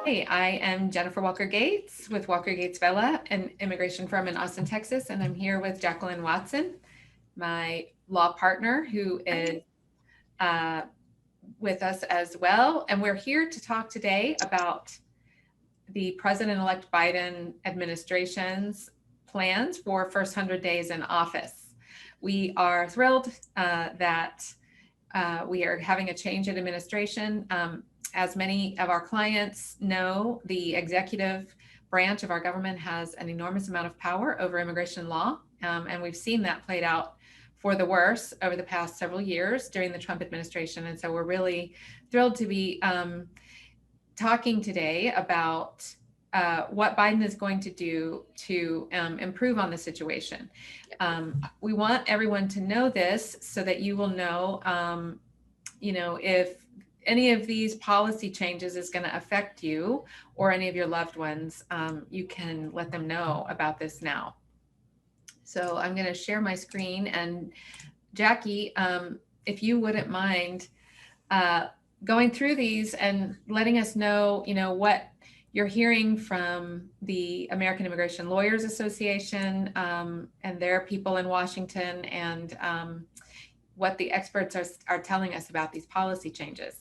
Hi, I am Jennifer Walker Gates with Walker Gates Vela, an immigration firm in Austin, Texas, and I'm here with Jacqueline Watson, my law partner, who is uh, with us as well. And we're here to talk today about the President-elect Biden administration's plans for first 100 days in office. We are thrilled that we are having a change in administration. As many of our clients know, the executive branch of our government has an enormous amount of power over immigration law, and we've seen that played out for the worse over the past several years during the Trump administration. And so we're really thrilled to be talking today about what Biden is going to do to improve on the situation. We want everyone to know this so that you will know, if any of these policy changes is going to affect you or any of your loved ones, you can let them know about this now. So I'm going to share my screen, and Jackie, if you wouldn't mind going through these and letting us know, what you're hearing from the American Immigration Lawyers Association and their people in Washington, and what the experts are telling us about these policy changes.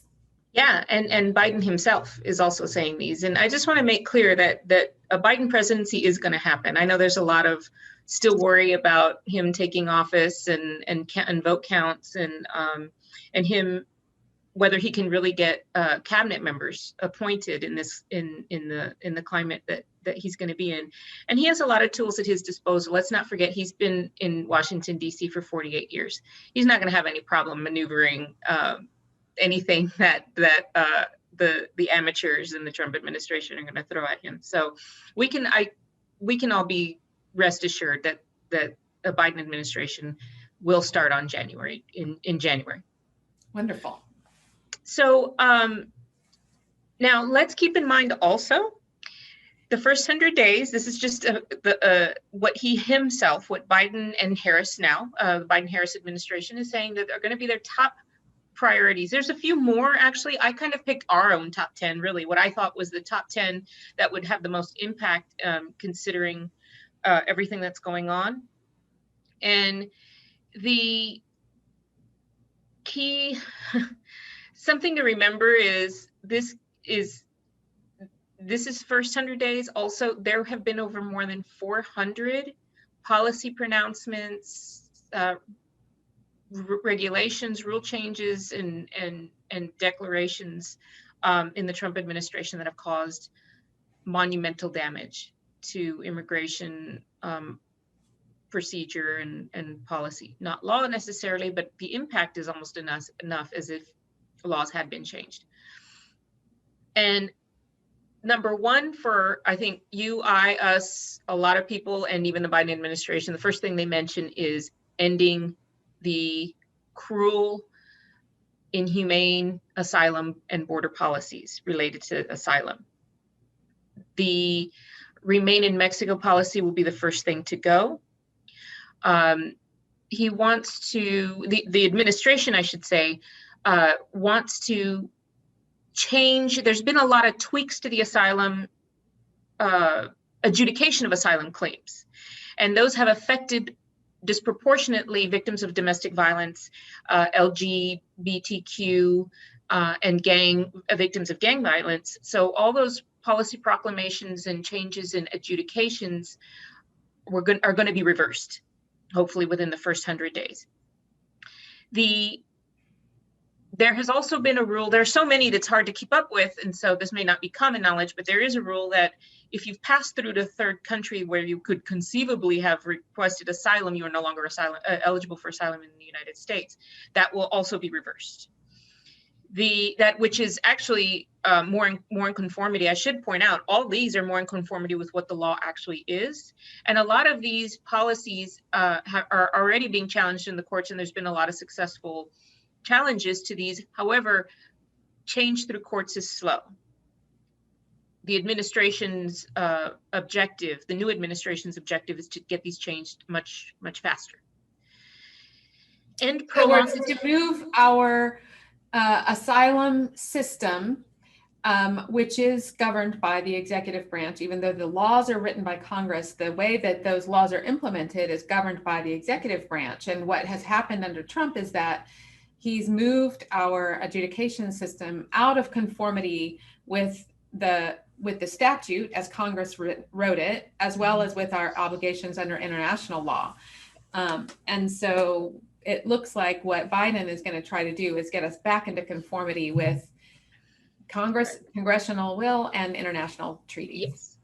Yeah, and Biden himself is also saying these. And I just want to make clear that a Biden presidency is going to happen. I know there's a lot of still worry about him taking office and vote counts and him, whether he can really get cabinet members appointed in the climate that he's going to be in. And he has a lot of tools at his disposal. Let's not forget he's been in Washington, D.C. for 48 years. He's not going to have any problem maneuvering anything that the amateurs in the Trump administration are going to throw at him. So we can all be rest assured that a Biden administration will start on January in January. Wonderful. So now let's keep in mind also the first 100 days. This is just what Biden and Harris now, the Biden-Harris administration is saying that are going to be their top priorities. There's a few more, actually. I kind of picked our own top 10, really, what I thought was the top 10 that would have the most impact considering everything that's going on. And the key, something to remember is this is first 100 days. Also, there have been over more than 400 policy pronouncements, regulations, rule changes, and declarations in the Trump administration that have caused monumental damage to immigration procedure and policy. Not law necessarily, but the impact is almost enough as if laws had been changed. And number one, for I think you, I, us, a lot of people, and even the Biden administration, the first thing they mention is ending the cruel, inhumane asylum and border policies related to asylum. The Remain in Mexico policy will be the first thing to go. He wants to, the administration, I should say, wants to change. There's been a lot of tweaks to the asylum, adjudication of asylum claims, and those have affected disproportionately victims of domestic violence, LGBTQ, and victims of gang violence. So all those policy proclamations and changes in adjudications are going to be reversed, hopefully within the first 100 days. There has also been a rule, there are so many that's hard to keep up with, and so this may not be common knowledge, but there is a rule that if you've passed through to a third country where you could conceivably have requested asylum, you are no longer eligible for asylum in the United States. That will also be reversed. Which is actually more in conformity. I should point out, all these are more in conformity with what the law actually is. And a lot of these policies are already being challenged in the courts, and there's been a lot of successful challenges to these. However, change through courts is slow. The administration's objective, the new administration's objective, is to get these changed much, much faster. And to move our asylum system which is governed by the executive branch. Even though the laws are written by Congress, the way that those laws are implemented is governed by the executive branch. And what has happened under Trump is that he's moved our adjudication system out of conformity with the statute as Congress wrote it, as well as with our obligations under international law. And so it looks like what Biden is going to try to do is get us back into conformity with congressional will and international treaties.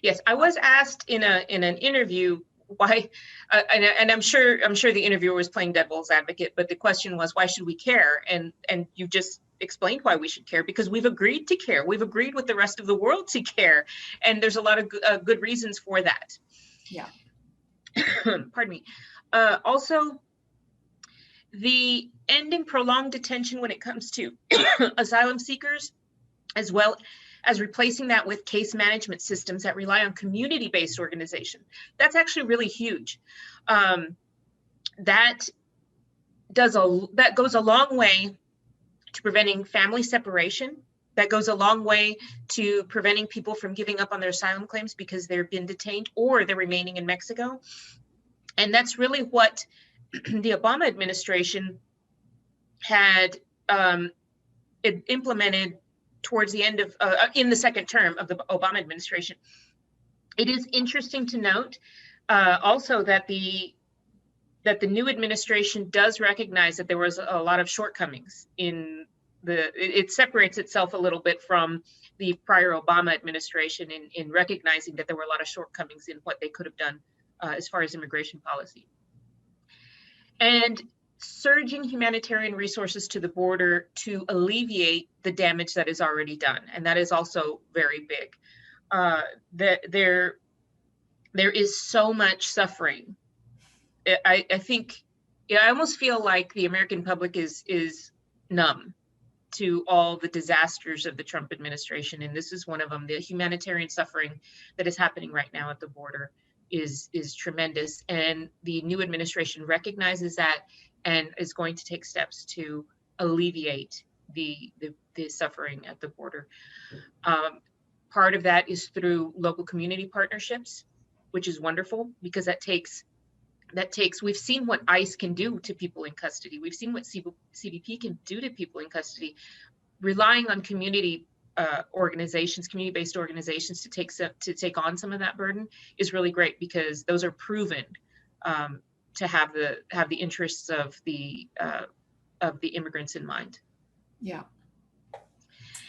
Yes. I was asked in an interview why, and I'm sure the interviewer was playing devil's advocate, but the question was, why should we care? And you just explained why we should care, because we've agreed to care. We've agreed with the rest of the world to care, and there's a lot of good reasons for that. Yeah. Pardon me. Also, the ending prolonged detention when it comes to asylum seekers, as well as replacing that with case management systems that rely on community-based organization. That's actually really huge. That goes a long way to preventing family separation. That goes a long way to preventing people from giving up on their asylum claims because they've been detained or they're remaining in Mexico. And that's really what the Obama administration had implemented towards the end of, in the second term of the Obama administration. It is interesting to note also that the new administration does recognize that there was a lot of shortcomings in it separates itself a little bit from the prior Obama administration in recognizing that there were a lot of shortcomings in what they could have done as far as immigration policy. And surging humanitarian resources to the border to alleviate the damage that is already done. And that is also very big. There is so much suffering. I think, I almost feel like the American public is numb to all the disasters of the Trump administration. And this is one of them. The humanitarian suffering that is happening right now at the border is tremendous. And the new administration recognizes that and is going to take steps to alleviate the suffering at the border. Part of that is through local community partnerships, which is wonderful because that takes, we've seen what ICE can do to people in custody. We've seen what CBP can do to people in custody. Relying on community organizations, community-based organizations to take on some of that burden is really great because those are proven to have the interests of the immigrants in mind. Yeah.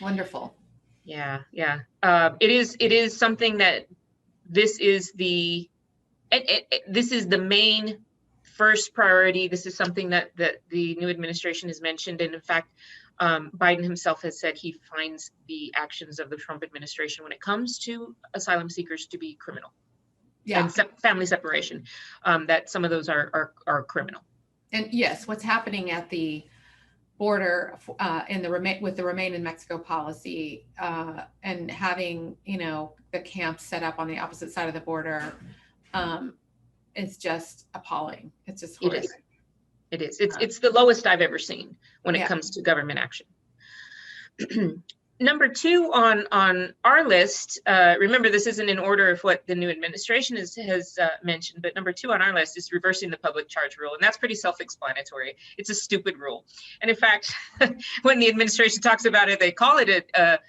Wonderful. Yeah. It is something that this is the main first priority. This is something that the new administration has mentioned. And in fact, Biden himself has said he finds the actions of the Trump administration when it comes to asylum seekers to be criminal. Yeah. And family separation, that some of those are criminal. And yes, what's happening at the border with the Remain in Mexico policy and having, the camps set up on the opposite side of the border, it's just appalling. It's just horrific. It is. It's the lowest I've ever seen when it comes to government action. Number 2 on our list, remember this isn't in order of what the new administration has mentioned, but number 2 on our list is reversing the public charge rule. And that's pretty self-explanatory. It's a stupid rule. And in fact, when the administration talks about it, they call it a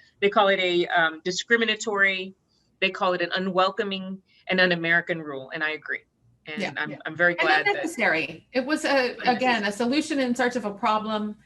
discriminatory, they call it an unwelcoming and un-American rule. And I agree. And I'm very glad that necessary. It was a solution in search of a problem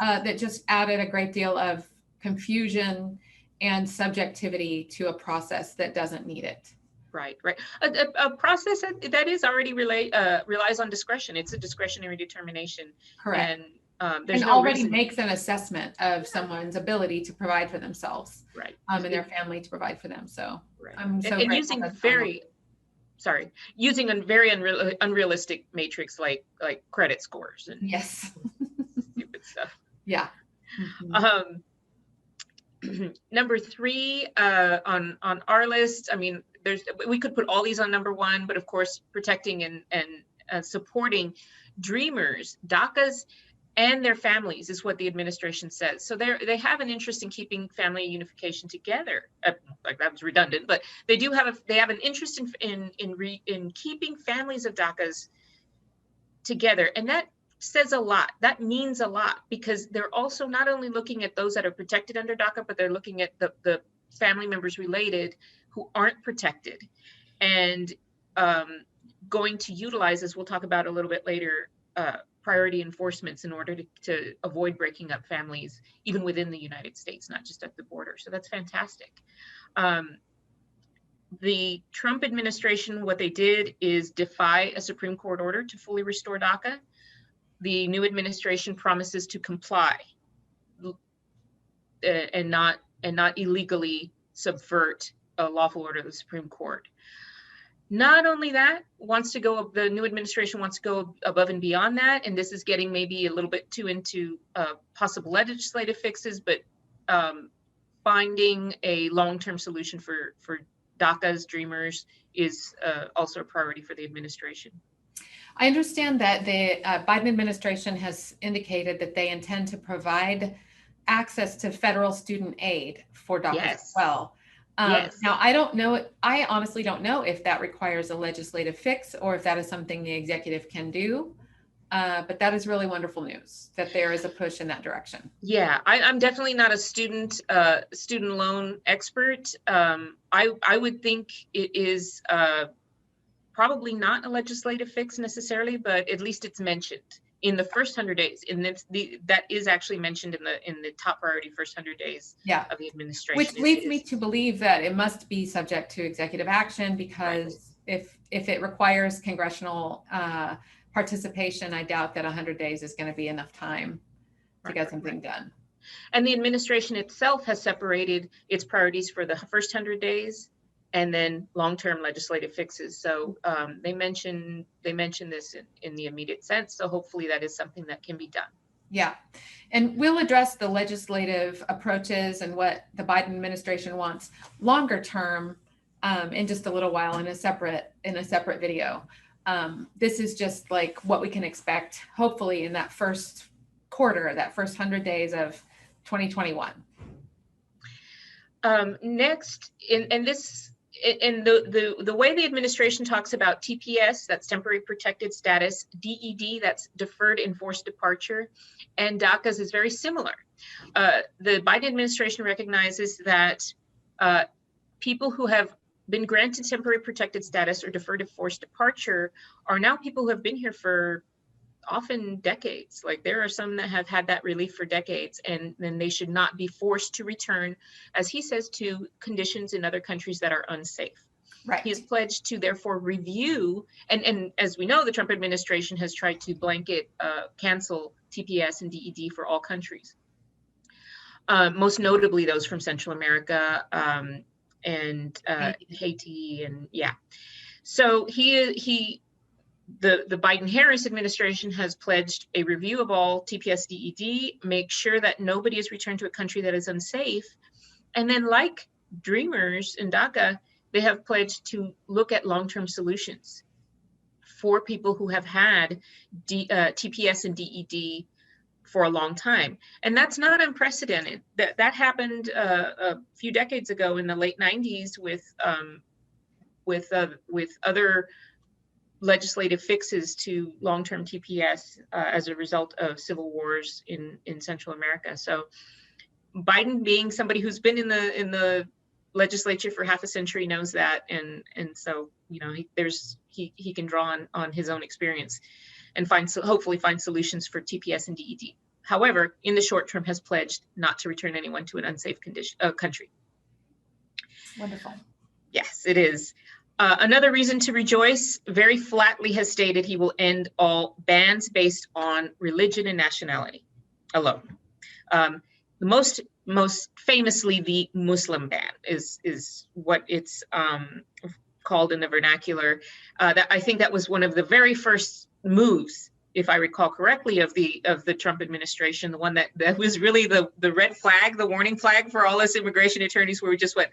that just added a great deal of confusion and subjectivity to a process that doesn't need it. Right. A process that is already relies on discretion. It's a discretionary determination. Correct. And there's and no already reason. Makes an assessment of someone's ability to provide for themselves. Right. And their family to provide for them. So right. I'm so and using using a very unrealistic matrix like credit scores and stupid stuff. Yeah. Mm-hmm. Number 3 on our list, I mean, we could put all these on number 1, but of course, protecting and supporting dreamers. DACA's and their families, is what the administration says. So they have an interest in keeping family unification together. Like, that was redundant, but they have an interest in keeping families of DACAs together, and that says a lot. That means a lot, because they're also not only looking at those that are protected under DACA, but they're looking at the family members related who aren't protected, and going to utilize, as we'll talk about a little bit later, priority enforcements in order to avoid breaking up families, even within the United States, not just at the border. So that's fantastic. The Trump administration, what they did is defy a Supreme Court order to fully restore DACA. The new administration promises to comply and not illegally subvert a lawful order of the Supreme Court. Not only that, the new administration wants to go above and beyond that, and this is getting maybe a little bit too into possible legislative fixes, but finding a long-term solution for DACA's dreamers is also a priority for the administration. I understand that the Biden administration has indicated that they intend to provide access to federal student aid for DACA as well. Yes. Now, I honestly don't know if that requires a legislative fix or if that is something the executive can do. But that is really wonderful news that there is a push in that direction. Yeah, I'm definitely not a student loan expert. I would think it is probably not a legislative fix necessarily, but at least it's mentioned in the first 100 days. And that is actually mentioned in the top priority first 100 days of the administration. Which leads me to believe that it must be subject to executive action, because if it requires congressional participation, I doubt that 100 days is going to be enough time to get something done. And the administration itself has separated its priorities for the first 100 days and then long-term legislative fixes. So they mention this in the immediate sense. So hopefully that is something that can be done. Yeah. And we'll address the legislative approaches and what the Biden administration wants longer term in just a little while in a separate video. This is just like what we can expect, hopefully, in that first quarter, that first 100 days of 2021. Next, the way the administration talks about TPS, that's temporary protected status, DED, that's deferred enforced departure, and DACAs is very similar. The Biden administration recognizes that people who have been granted temporary protected status or deferred enforced departure are now people who have been here for often decades. Like, there are some that have had that relief for decades, and then they should not be forced to return, as he says, to conditions in other countries that are unsafe. Right. He has pledged to therefore review, and as we know, the Trump administration has tried to blanket cancel TPS and DED for all countries, most notably those from Central America and Haiti, and yeah. So the Biden-Harris administration has pledged a review of all TPS DED, make sure that nobody is returned to a country that is unsafe. And then, like Dreamers and DACA, they have pledged to look at long-term solutions for people who have had TPS and DED for a long time. And that's not unprecedented. That happened a few decades ago in the late 90s with other legislative fixes to long-term TPS as a result of civil wars in Central America. So Biden, being somebody who's been in the legislature for half a century, knows that, and so he can draw on his own experience and hopefully find solutions for TPS and DED. However, in the short term, has pledged not to return anyone to an unsafe country. Wonderful. Yes, it is. Another reason to rejoice, very flatly has stated he will end all bans based on religion and nationality alone. The most famously, the Muslim ban is what it's called in the vernacular. That I think that was one of the very first moves, if I recall correctly, of the Trump administration, the one that was really the red flag, the warning flag for all us immigration attorneys, where we just went,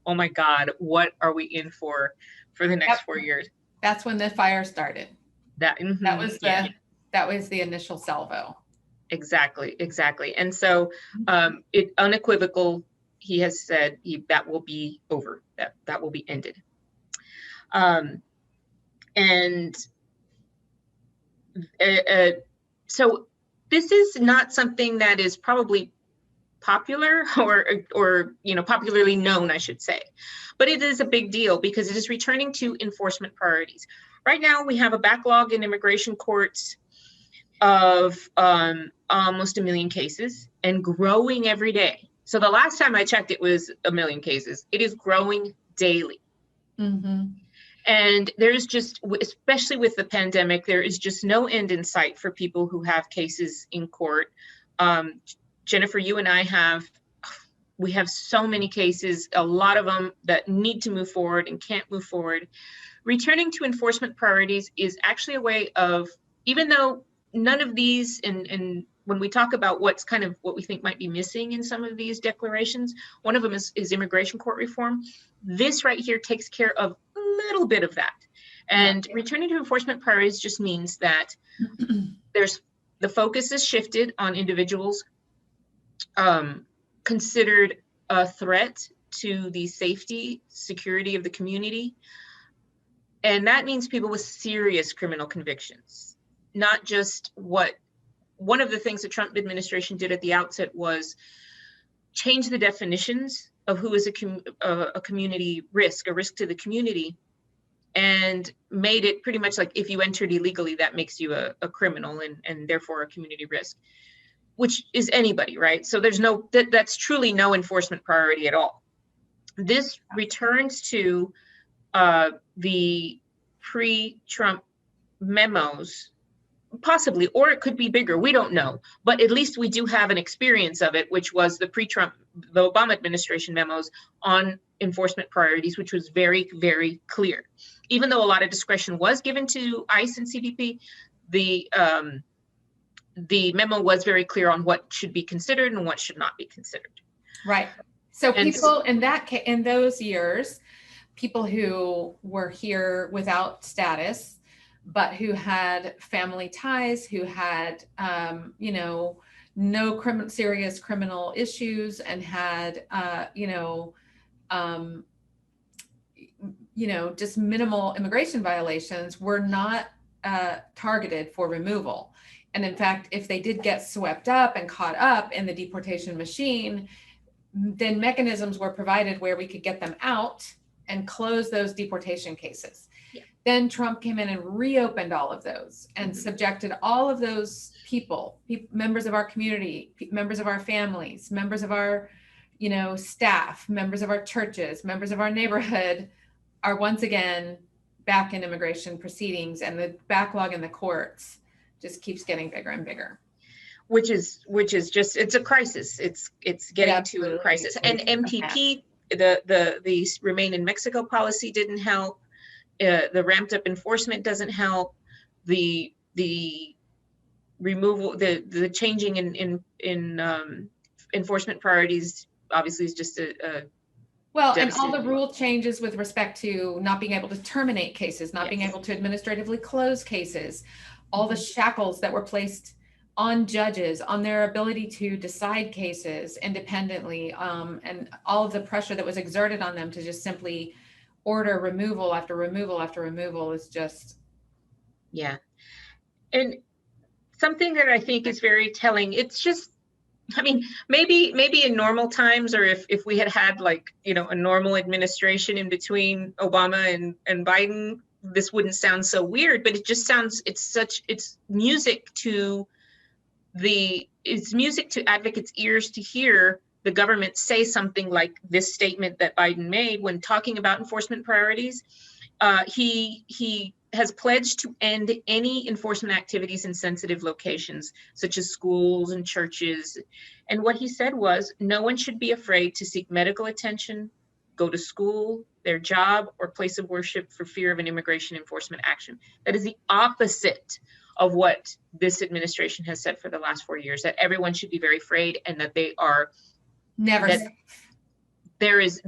oh my God, what are we in for the next 4 years? That's when the fire started. That was the initial salvo. Exactly, exactly. And so it unequivocal, he has said that will be over, that will be ended. And so this is not something that is probably popular or popularly known, I should say, but it is a big deal because it is returning to enforcement priorities. Right now, we have a backlog in immigration courts of almost 1 million cases and growing every day. So the last time I checked, it was 1 million cases. It is growing daily. Mm-hmm. And there's just, especially with the pandemic, there is just no end in sight for people who have cases in court. Jennifer, you and I we have so many cases, a lot of them that need to move forward and can't move forward. Returning to enforcement priorities is actually a way of, even though none of these, and when we talk about what's kind of what we think might be missing in some of these declarations, one of them is immigration court reform. This right here takes care of a little bit of that. And returning to enforcement priorities just means that the focus is shifted on individuals considered a threat to the safety, security of the community. And that means people with serious criminal convictions, not just one of the things the Trump administration did at the outset was change the definitions of who is a community risk, a risk to the community, and made it pretty much like if you entered illegally, that makes you a criminal and therefore a community risk, which is anybody, right? So there's that's truly no enforcement priority at all. This returns to the pre-Trump memos, possibly, or it could be bigger, we don't know, but at least we do have an experience of it, which was the the Obama administration memos on enforcement priorities, which was very, very clear. Even though a lot of discretion was given to ICE and CBP, the memo was very clear on what should be considered and what should not be considered. Right. So people in those years, people who were here without status, but who had family ties, who had, no serious criminal issues and had, just minimal immigration violations were not targeted for removal. And in fact, if they did get swept up and caught up in the deportation machine, then mechanisms were provided where we could get them out and close those deportation cases. Yeah. Then Trump came in and reopened all of those and subjected all of those people, members of our community, members of our families, members of our, staff, members of our churches, members of our neighborhood are once again back in immigration proceedings, and the backlog in the courts just keeps getting bigger and bigger. Which is just, it's a crisis. It's getting to a crisis. And MPP, the Remain in Mexico policy didn't help. The ramped up enforcement doesn't help. The removal, the changing in enforcement priorities obviously is just a well, and all the rule changes with respect to not being able to terminate cases, not being able to administratively close cases, all the shackles that were placed on judges, on their ability to decide cases independently, and all of the pressure that was exerted on them to just simply order removal after removal after removal is just. Yeah. And something that I think is very telling, it's just, maybe in normal times, or if we had like, a normal administration in between Obama and Biden, this wouldn't sound so weird, but it just sounds, it's music to advocates' ears to hear the government say something like this statement that Biden made when talking about enforcement priorities. He has pledged to end any enforcement activities in sensitive locations, such as schools and churches. And what he said was, no one should be afraid to seek medical attention, go to school, their job, or place of worship for fear of an immigration enforcement action. That is the opposite of what this administration has said for the last 4 years, that everyone should be very afraid and that they are never safe. There is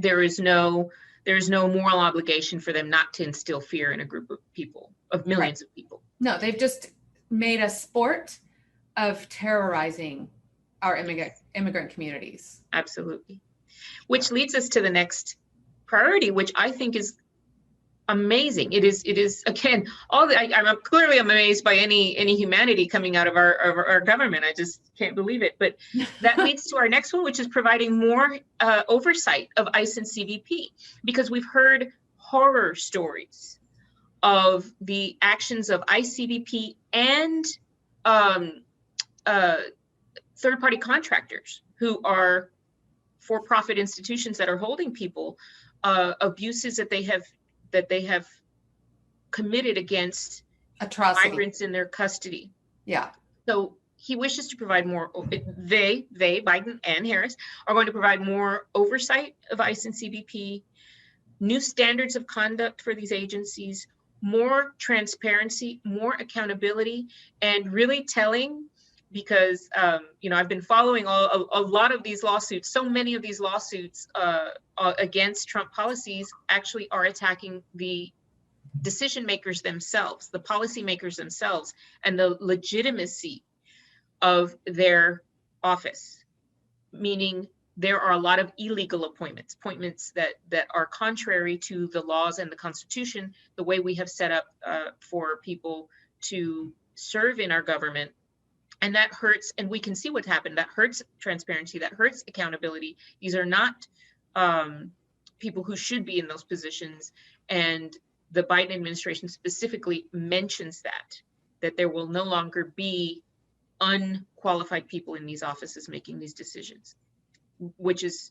no moral obligation for them not to instill fear in a group of people, of millions of people. No, they've just made a sport of terrorizing our immigrant communities. Absolutely. Which leads us to the next priority, which I think is amazing. It is again, I'm clearly amazed by any humanity coming out of our government. I just can't believe it. But that leads to our next one, which is providing more oversight of ICE and CBP, because we've heard horror stories of the actions of ICE, CBP, and third-party contractors who are for-profit institutions that are holding people, abuses that they have committed against Atrocity. migrants in their custody. Yeah. So he wishes to provide more. They, Biden and Harris, are going to provide more oversight of ICE and CBP, new standards of conduct for these agencies, more transparency, more accountability, and really telling. Because I've been following a lot of these lawsuits. So many of these lawsuits against Trump policies actually are attacking the decision makers themselves, the policymakers themselves, and the legitimacy of their office. Meaning there are a lot of illegal appointments that are contrary to the laws and the Constitution, the way we have set up for people to serve in our government. And that hurts, and we can see what happened. That hurts transparency, that hurts accountability. These are not people who should be in those positions. And the Biden administration specifically mentions that there will no longer be unqualified people in these offices making these decisions, which is,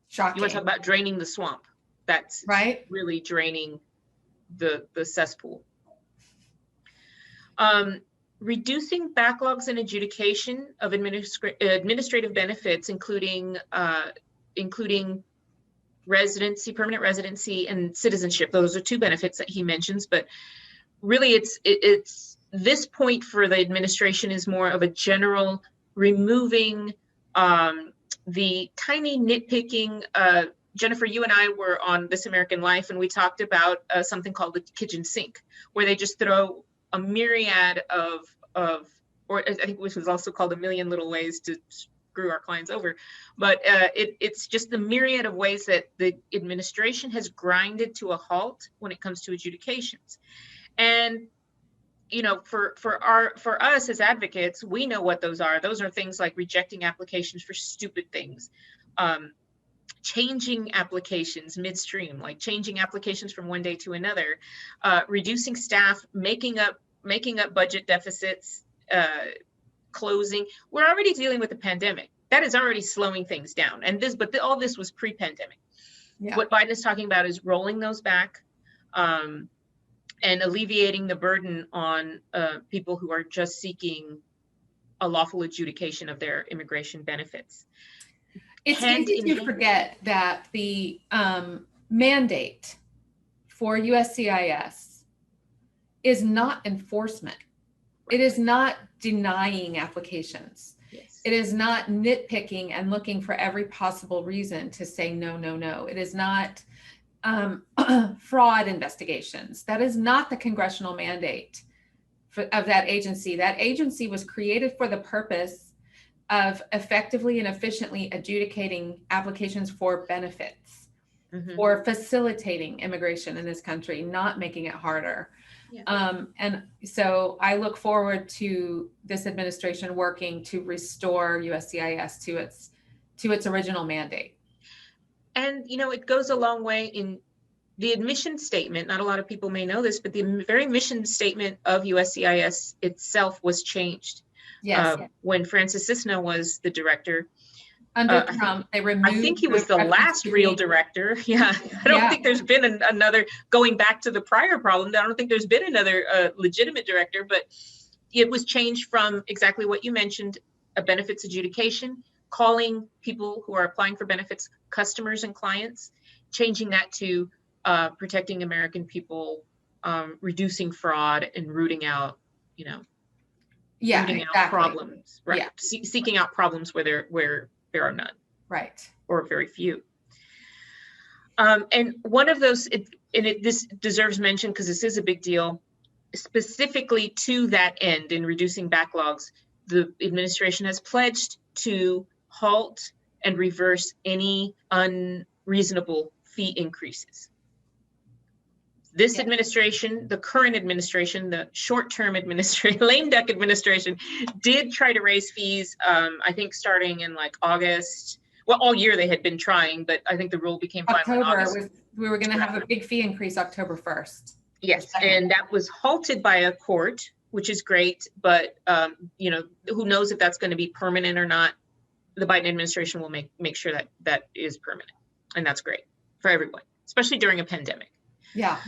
shocking. You want to talk about draining the swamp. That's right. Really draining the cesspool. Reducing backlogs in adjudication of administrative benefits, including residency, permanent residency, and citizenship. Those are two benefits that he mentions, but really it's this point for the administration is more of a general removing the tiny nitpicking. Jennifer, you and I were on This American Life, and we talked about something called the kitchen sink, where they just throw a myriad of, or I think which was also called a million little ways to screw our clients over. But it's just the myriad of ways that the administration has grinded to a halt when it comes to adjudications. And, for us as advocates, we know what those are. Those are things like rejecting applications for stupid things, changing applications midstream, like changing applications from one day to another, reducing staff, making up budget deficits, closing. We're already dealing with the pandemic. That is already slowing things down. And all this was pre-pandemic. Yeah. What Biden is talking about is rolling those back, and alleviating the burden on people who are just seeking a lawful adjudication of their immigration benefits. It's easy to forget that the mandate for USCIS is not enforcement. It is not denying applications. Yes. It is not nitpicking and looking for every possible reason to say no, no, no. It is not fraud investigations. That is not the congressional mandate of that agency. That agency was created for the purpose of effectively and efficiently adjudicating applications for benefits, or facilitating immigration in this country, not making it harder. Yeah. And so I look forward to this administration working to restore USCIS to its original mandate. And, it goes a long way in the admission statement. Not a lot of people may know this, but the very mission statement of USCIS itself was changed. Yes. When Francis Cisna was the director. Under Trump, they removed. I think he was the last real director. Yeah. I don't think there's been another, going back to the prior problem, I don't think there's been another legitimate director, but it was changed from exactly what you mentioned, a benefits adjudication, calling people who are applying for benefits customers and clients, changing that to protecting American people, reducing fraud, and rooting out, problems, right? Yeah. Seeking out problems where there are none, right, or very few. And one of those, this deserves mention because this is a big deal, specifically to that end in reducing backlogs. the administration has pledged to halt and reverse any unreasonable fee increases. This Yeah. administration, the current administration, the short-term administration, lame duck administration, did try to raise fees, I think starting in like August. Well, all year they had been trying, but I think the rule became final in August. We were going to have a big fee increase October 1st. Yes, and that was halted by a court, which is great, but you know, who knows if that's going to be permanent or not. The Biden administration will make sure that that is permanent, and that's great for everyone, especially during a pandemic. Yeah.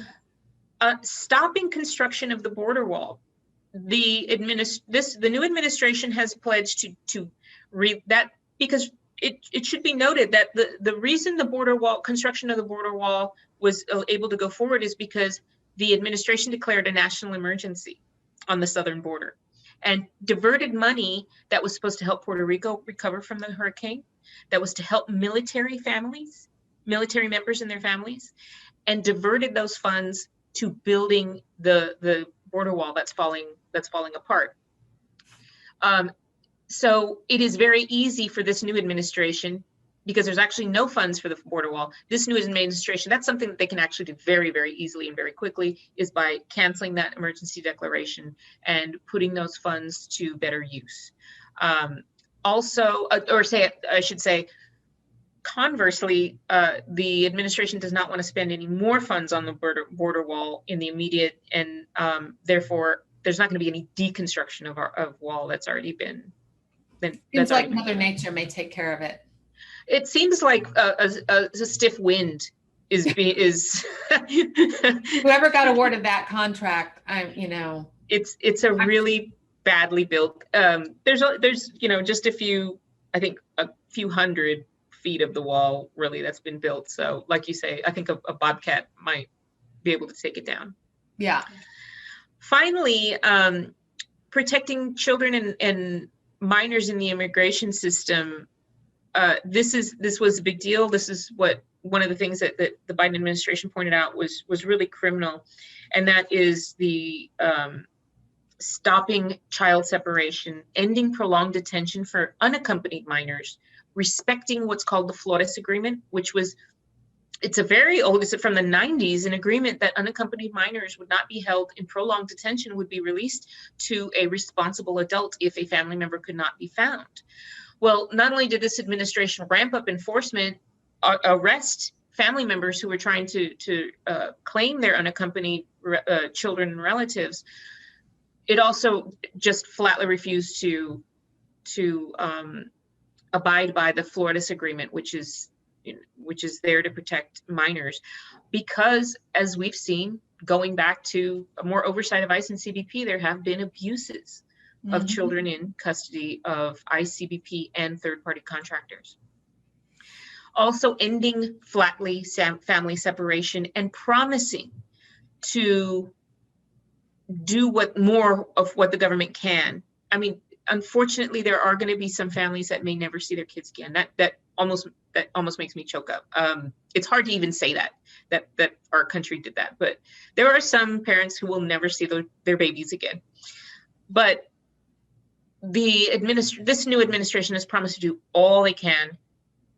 Stopping construction of the border wall. The new administration has pledged to that, because it should be noted that the reason the border wall construction of the border wall was able to go forward is because the administration declared a national emergency on the southern border and diverted money that was supposed to help Puerto Rico recover from the hurricane, that was to help military members and their families, and diverted those funds to building the border wall that's falling apart. So it is very easy for this new administration, because there's actually no funds for the border wall. This new administration, that's something that they can actually do very, very easily and very quickly, is by canceling that emergency declaration and putting those funds to better use. Also, I should say, conversely, the administration does not want to spend any more funds on the border wall in the immediate, and therefore there's not going to be any deconstruction of wall that's already been. Seems like Mother Nature may take care of it. It seems like a stiff wind is whoever got awarded that contract. It's a really badly built. There's just a few hundred feet of the wall really that's been built. So like you say, I think a bobcat might be able to take it down. Yeah. Finally, protecting children and minors in the immigration system. This was a big deal. This is what one of the things that the Biden administration pointed out was really criminal, and that is the stopping child separation, ending prolonged detention for unaccompanied minors, respecting what's called the Flores Agreement, which was, it's from the 90s, an agreement that unaccompanied minors would not be held in prolonged detention, would be released to a responsible adult if a family member could not be found. Well, not only did this administration ramp up enforcement, arrest family members who were trying to claim their unaccompanied children and relatives, it also just flatly refused to abide by the Flores Agreement, which is there to protect minors, because as we've seen, going back to more oversight of ICE and CBP, there have been abuses of children in custody of ICE, CBP, and third-party contractors. Also ending flatly family separation and promising to do more of what the government can. I mean, unfortunately, there are going to be some families that may never see their kids again. That almost makes me choke up. It's hard to even say that our country did that, but there are some parents who will never see their babies again. But this new administration has promised to do all they can,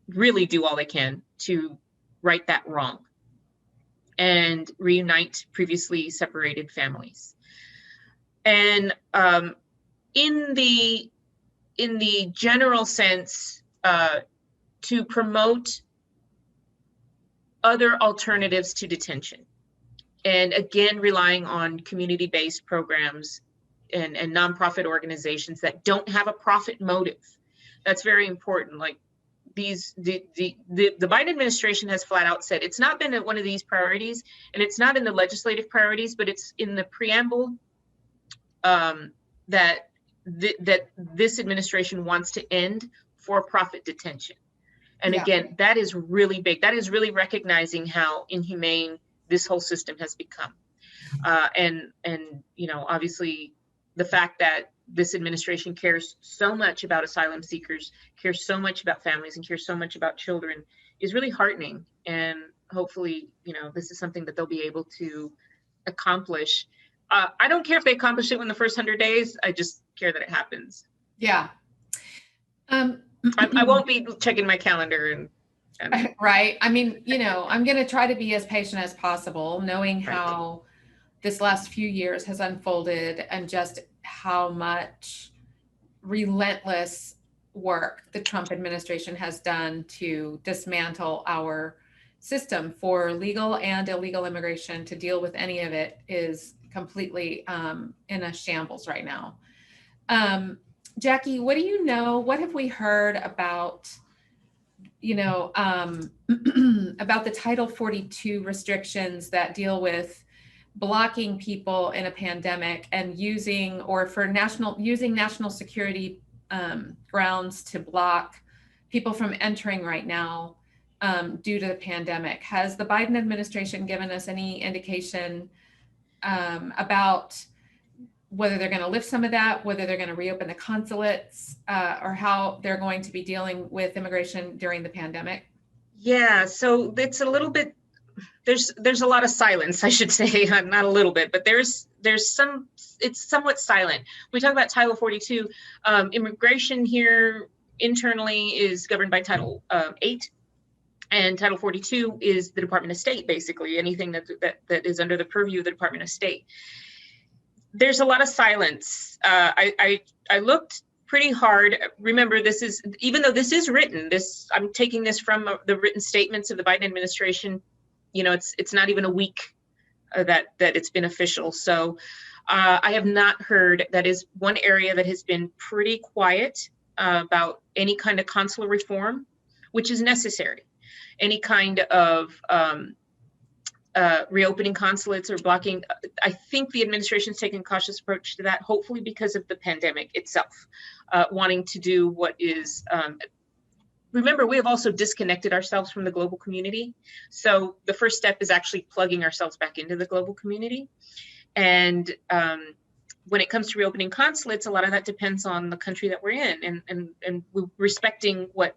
really do all they can to right that wrong and reunite previously separated families. And in the general sense, to promote other alternatives to detention, and again relying on community-based programs and nonprofit organizations that don't have a profit motive. That's very important. Like the Biden administration has flat out said it's not been one of these priorities, and it's not in the legislative priorities, but it's in the preamble that this administration wants to end for-profit detention. And again, that is really big. That is really recognizing how inhumane this whole system has become. And obviously the fact that this administration cares so much about asylum seekers, cares so much about families, and cares so much about children is really heartening. And hopefully, this is something that they'll be able to accomplish. I don't care if they accomplish it in the first 100 days. I just care that it happens. Yeah. I won't be checking my calendar and Right. I mean, I'm going to try to be as patient as possible, knowing right. how this last few years has unfolded and just how much relentless work the Trump administration has done to dismantle our system for legal and illegal immigration. To deal with any of it is completely in a shambles right now. Jackie, what do you know? What have we heard about, about the Title 42 restrictions that deal with blocking people in a pandemic and using national security grounds to block people from entering right now due to the pandemic? Has the Biden administration given us any indication about whether they're going to lift some of that, whether they're going to reopen the consulates, or how they're going to be dealing with immigration during the pandemic? Yeah, so it's a little bit, there's a lot of silence, I should say, not a little bit, but there's some, it's somewhat silent. We talk about Title 42. Immigration here internally is governed by Title 8, and Title 42 is the Department of State, basically, anything that is under the purview of the Department of State. There's a lot of silence. I looked pretty hard. Remember, even though this is written, I'm taking this from the written statements of the Biden administration. It's not even a week that it's been official. So I have not heard. That is one area that has been pretty quiet about any kind of consular reform, which is necessary. Any kind of reopening consulates or blocking. I think the administration's taking a cautious approach to that, hopefully because of the pandemic itself, wanting to do what is, remember, we have also disconnected ourselves from the global community. So the first step is actually plugging ourselves back into the global community. And when it comes to reopening consulates, a lot of that depends on the country that we're in and respecting what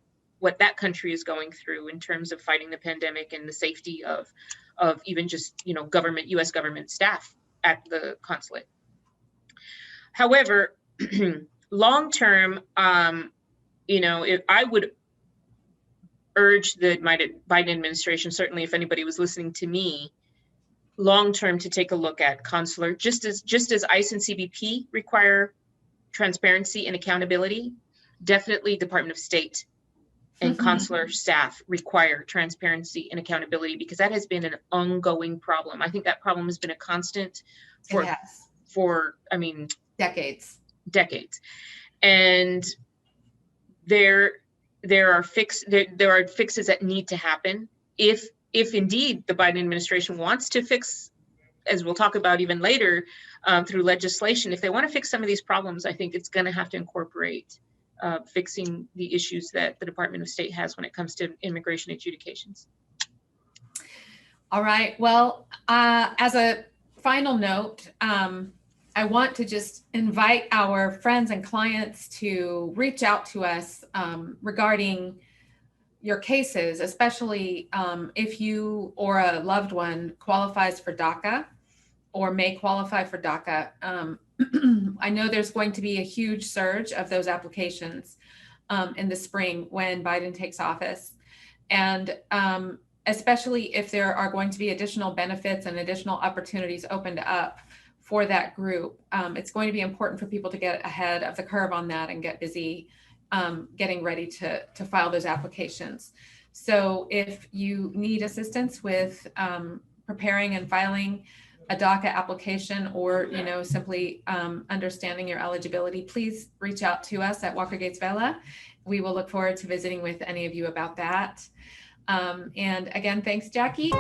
that country is going through in terms of fighting the pandemic and the safety of even just, U.S. government staff at the consulate. However, long term, if I would urge the Biden administration, certainly if anybody was listening to me, long term to take a look at consular, just as ICE and CBP require transparency and accountability, definitely Department of State and consular staff require transparency and accountability, because that has been an ongoing problem. I think that problem has been a constant for decades. And there are fixes that need to happen if indeed the Biden administration wants to fix, as we'll talk about even later, through legislation. If they want to fix some of these problems, I think it's going to have to incorporate fixing the issues that the Department of State has when it comes to immigration adjudications. All right. Well, as a final note, I want to just invite our friends and clients to reach out to us regarding your cases, especially if you or a loved one qualifies for DACA or may qualify for DACA. I know there's going to be a huge surge of those applications in the spring when Biden takes office. And especially if there are going to be additional benefits and additional opportunities opened up for that group, it's going to be important for people to get ahead of the curve on that and get busy getting ready to file those applications. So if you need assistance with preparing and filing a DACA application, or simply understanding your eligibility, please reach out to us at Walker Gates Vela. We will look forward to visiting with any of you about that. And again, thanks, Jackie.